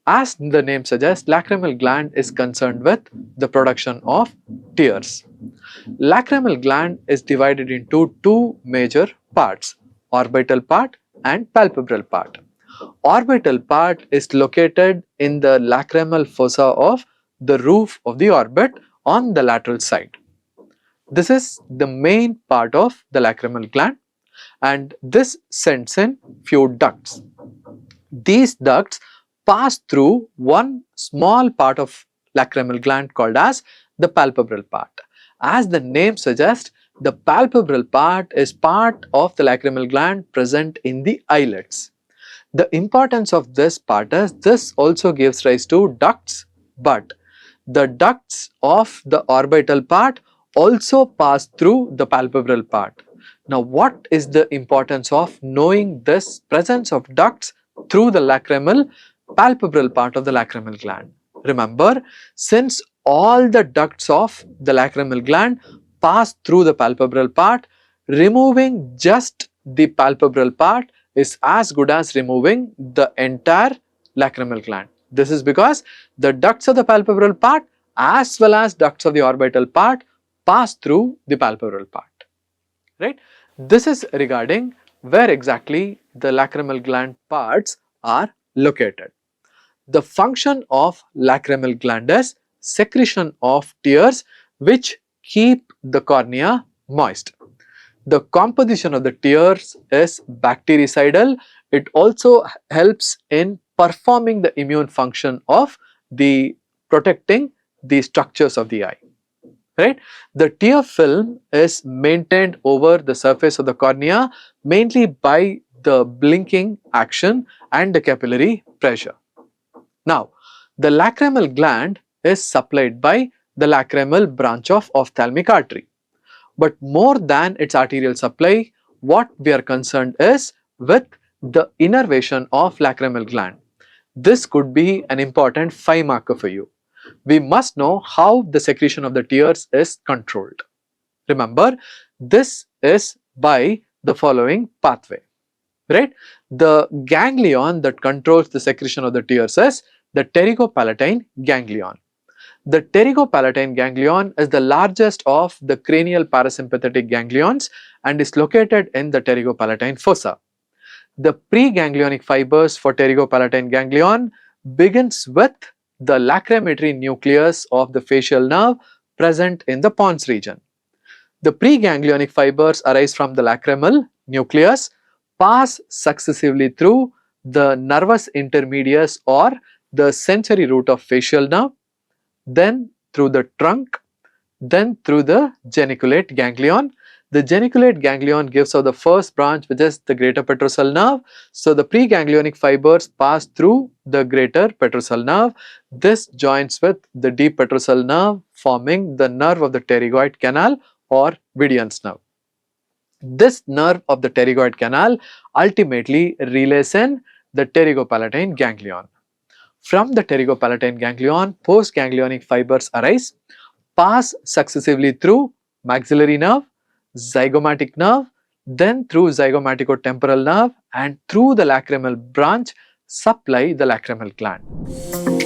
As the name suggests, lacrimal gland is concerned with the production of tears. Lacrimal gland is divided into two major parts, orbital part and palpebral part. Orbital part is located in the lacrimal fossa of the roof of the orbit on the lateral side. This is the main part of the lacrimal gland, and this sends in few ducts. These ducts pass through one small part of lacrimal gland called as the palpebral part. As the name suggests, the palpebral part is part of the lacrimal gland present in the eyelids. The importance of this part is this also gives rise to ducts, but the ducts of the orbital part also pass through the palpebral part. Now, what is the importance of knowing this presence of ducts through the lacrimal palpebral part of the lacrimal gland? Remember, since all the ducts of the lacrimal gland pass through the palpebral part, removing just the palpebral part is as good as removing the entire lacrimal gland. This is because the ducts of the palpebral part as well as ducts of the orbital part pass through the palpebral part, right? This is regarding where exactly the lacrimal gland parts are located. The function of lacrimal gland is secretion of tears which keep the cornea moist. The composition of the tears is bactericidal. It also helps in performing the immune function of the protecting the structures of the eye, right? The tear film is maintained over the surface of the cornea mainly by the blinking action and the capillary pressure. Now, the lacrimal gland is supplied by the lacrimal branch of ophthalmic artery. But more than its arterial supply, what we are concerned is with the innervation of lacrimal gland. This could be an important 5 marker for you. We must know how the secretion of the tears is controlled. Remember, this is by the following pathway, right? The ganglion that controls the secretion of the tears is the pterygopalatine ganglion. The pterygopalatine ganglion is the largest of the cranial parasympathetic ganglions and is located in the pterygopalatine fossa. The preganglionic fibers for pterygopalatine ganglion begins with the lacrimatory nucleus of the facial nerve present in the pons region. The preganglionic fibers arise from the lacrimal nucleus, pass successively through the nervus intermedius or the sensory root of facial nerve, then through the trunk, then through the geniculate ganglion. The geniculate ganglion gives out the first branch, which is the greater petrosal nerve. So, the preganglionic fibers pass through the greater petrosal nerve. This joins with the deep petrosal nerve, forming the nerve of the pterygoid canal or Vidian's nerve. This nerve of the pterygoid canal ultimately relays in the pterygopalatine ganglion. From the pterygopalatine ganglion, postganglionic fibers arise, pass successively through maxillary nerve, zygomatic nerve, then through zygomaticotemporal nerve and through the lacrimal branch supply the lacrimal gland.